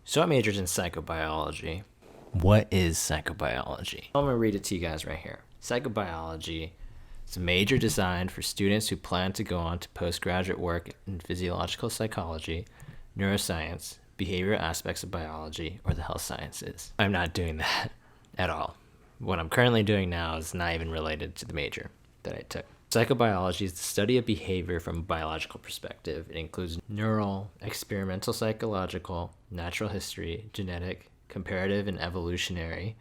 So I majored in psychobiology. What is psychobiology? I'm going to read it to you guys right here. Psychobiology is a major designed for students who plan to go on to postgraduate work in physiological psychology, neuroscience, behavioral aspects of biology, or the health sciences. I'm not doing that at all. What I'm currently doing now is not even related to the major that I took. Psychobiology is the study of behavior from a biological perspective. It includes neural, experimental psychological, natural history, genetic, comparative and evolutionary,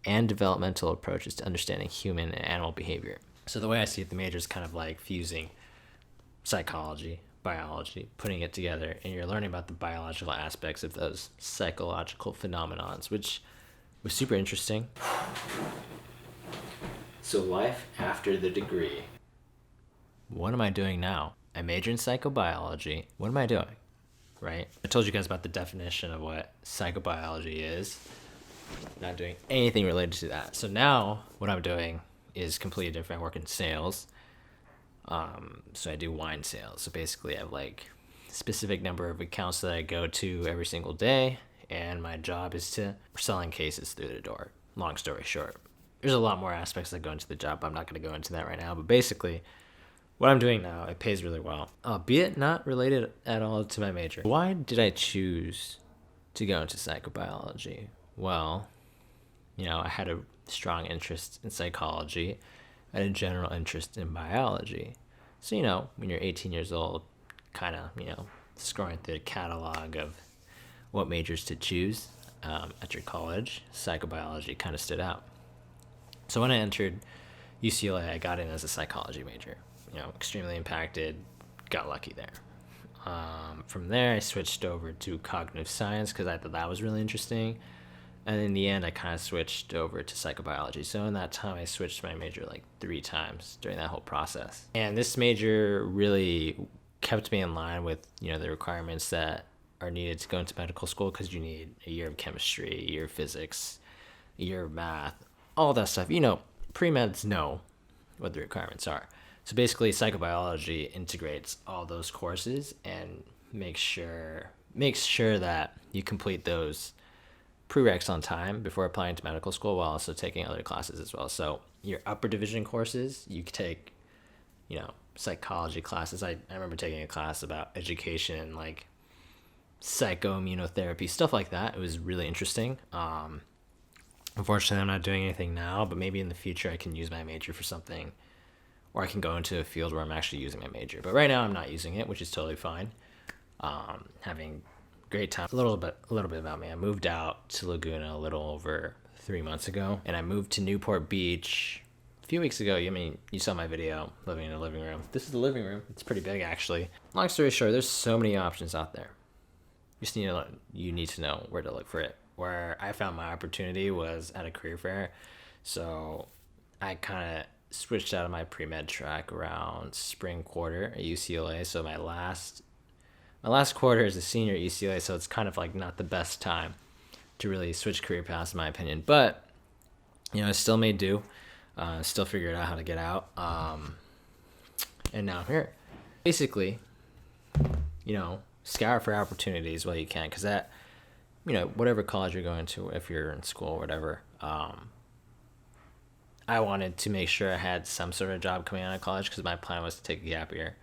and developmental approaches to understanding human and animal behavior. So the way I see it, the major is kind of like fusing psychology, biology, putting it together, and you're learning about the biological aspects of those psychological phenomenons, which was super interesting. So life after the degree. What am I doing now? I major in psychobiology. What am I doing? Right? I told you guys about the definition of what psychobiology is. Not doing anything related to that. So now what I'm doing is completely different. I work in sales. So I do wine sales. So basically I have like a specific number of accounts that I go to every single day. And my job is to selling cases through the door. Long story short. There's a lot more aspects that go into the job. I'm not going to go into that right now. But basically, what I'm doing now, it pays really well. Albeit not related at all to my major. Why did I choose to go into psychobiology? Well, I had a strong interest in psychology. I had a general interest in biology. So, when you're 18 years old, kind of, scrolling through the catalog of what majors to choose at your college, psychobiology kind of stood out. So when I entered UCLA, I got in as a psychology major. Extremely impacted, got lucky there. From there, I switched over to cognitive science because I thought that was really interesting. And in the end, I kind of switched over to psychobiology. So in that time, I switched my major like 3 times during that whole process. And this major really kept me in line with, the requirements that are needed to go into medical school, because you need a year of chemistry, a year of physics, a year of math, all that stuff. Pre-meds know what the requirements are. So basically, psychobiology integrates all those courses and makes sure that you complete those prereqs on time before applying to medical school, while also taking other classes as well. So your upper division courses, you could take, psychology classes. I remember taking a class about education, like psychoimmunotherapy, stuff like that. It was really interesting. Unfortunately, I'm not doing anything now, but maybe in the future I can use my major for something, or I can go into a field where I'm actually using my major. But right now I'm not using it, which is totally fine. Having great time. A little bit about me. I moved out to Laguna a little over 3 months ago, and I moved to Newport Beach a few weeks ago. You saw my video, living in a living room. This is the living room. It's pretty big, actually. Long story short, there's so many options out there. You need to know where to look for it. Where I found my opportunity was at a career fair. So I kind of switched out of my pre-med track around spring quarter at UCLA. So my last quarter is a senior at UCLA, so it's kind of like not the best time to really switch career paths, in my opinion. But, I still made do. Still figured out how to get out. And now I'm here. Basically, scour for opportunities while you can, because that, whatever college you're going to, if you're in school or whatever, I wanted to make sure I had some sort of job coming out of college, because my plan was to take a gap year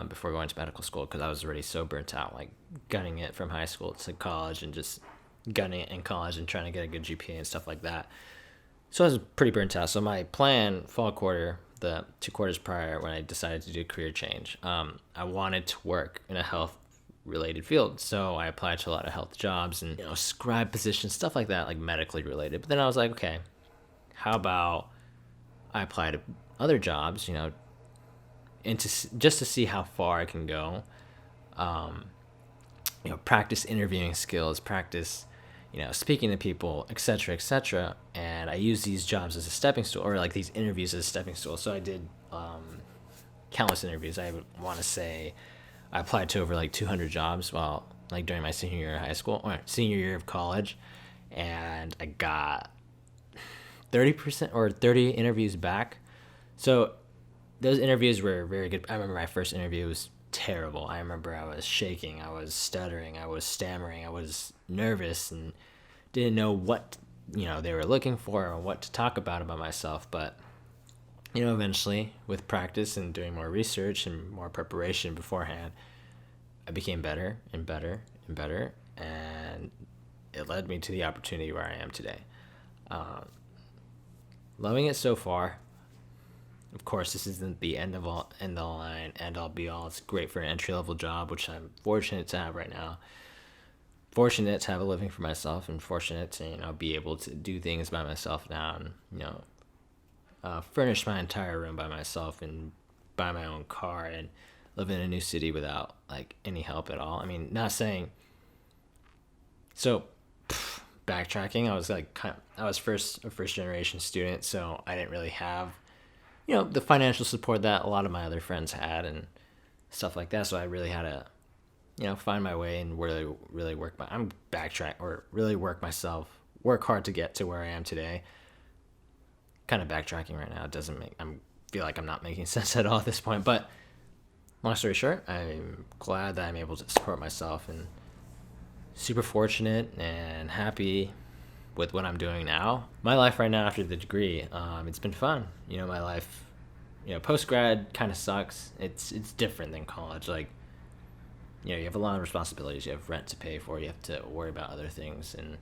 before going to medical school, because I was already so burnt out, like gunning it from high school to college and just gunning it in college and trying to get a good GPA and stuff like that. So I was pretty burnt out. So my plan, fall quarter, the 2 quarters prior, when I decided to do a career change, I wanted to work in a health related field. So I applied to a lot of health jobs and, scribe positions, stuff like that, like medically related. But then I was like, okay, how about I apply to other jobs, and just to see how far I can go, practice interviewing skills, practice, speaking to people, etc. And I use these jobs as a stepping stool, or like these interviews as a stepping stool. So I did countless interviews. I want to say I applied to over like 200 jobs during my senior year of high school, or senior year of college, and I got 30% or 30 interviews back. So those interviews were very good. I remember my first interview was terrible. I remember I was shaking, I was stuttering, I was stammering, I was nervous and didn't know what, they were looking for or what to talk about myself. But, eventually with practice and doing more research and more preparation beforehand, I became better and better and better. And it led me to the opportunity where I am today. Loving it so far. Of course, this isn't the end all line, end all be all. It's great for an entry-level job, which I'm fortunate to have right now. Fortunate to have a living for myself, and fortunate to be able to do things by myself now, and furnish my entire room by myself and buy my own car and live in a new city without any help at all. I mean, not saying. So, backtracking, I was a first generation student, so I didn't really have the financial support that a lot of my other friends had and stuff like that. So I really had to, find my way and really work work hard to get to where I am today. Kind of backtracking right now. I feel like I'm not making sense at all at this point, but long story short, I'm glad that I'm able to support myself and super fortunate and happy with what I'm doing now. My life right now after the degree, it's been fun. My life, post-grad kind of sucks. It's different than college. You have a lot of responsibilities. You have rent to pay for. You have to worry about other things. And,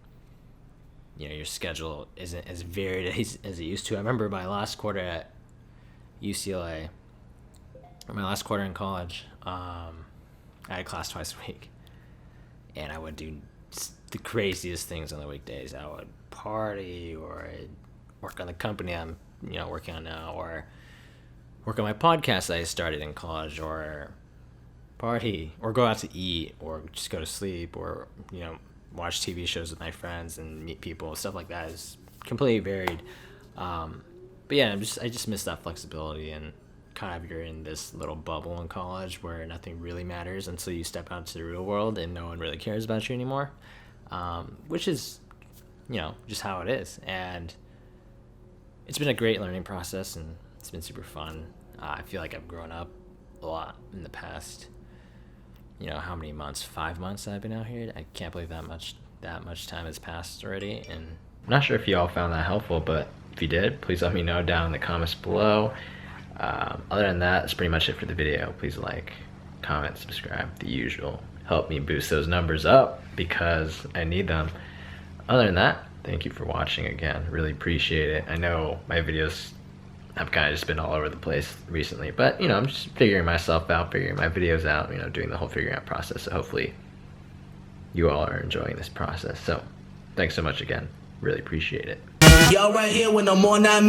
your schedule isn't as varied as it used to. I remember my last quarter at UCLA, or my last quarter in college, I had a class twice a week. And I would do the craziest things on the weekdays. I would party, or I'd work on the company I'm working on now, or work on my podcast that I started in college, or party, or go out to eat, or just go to sleep, or watch TV shows with my friends and meet people. Stuff like that is completely varied. But yeah, I just miss that flexibility, and kind of you're in this little bubble in college where nothing really matters until you step out to the real world and no one really cares about you anymore, which is just how it is. And it's been a great learning process, and it's been super fun. I feel like I've grown up a lot in the past how many months, 5 months I've been out here. I can't believe that much time has passed already. And I'm not sure if you all found that helpful, but if you did, please let me know down in the comments below. Other than that, that's pretty much it for the video. Please like, comment, subscribe, the usual. Help me boost those numbers up because I need them. Other than that, thank you for watching again. Really appreciate it. I know my videos have kind of just been all over the place recently, but I'm just figuring myself out, figuring my videos out, doing the whole figuring out process. So hopefully you all are enjoying this process. So thanks so much again. Really appreciate it. Y'all right here when I'm on that.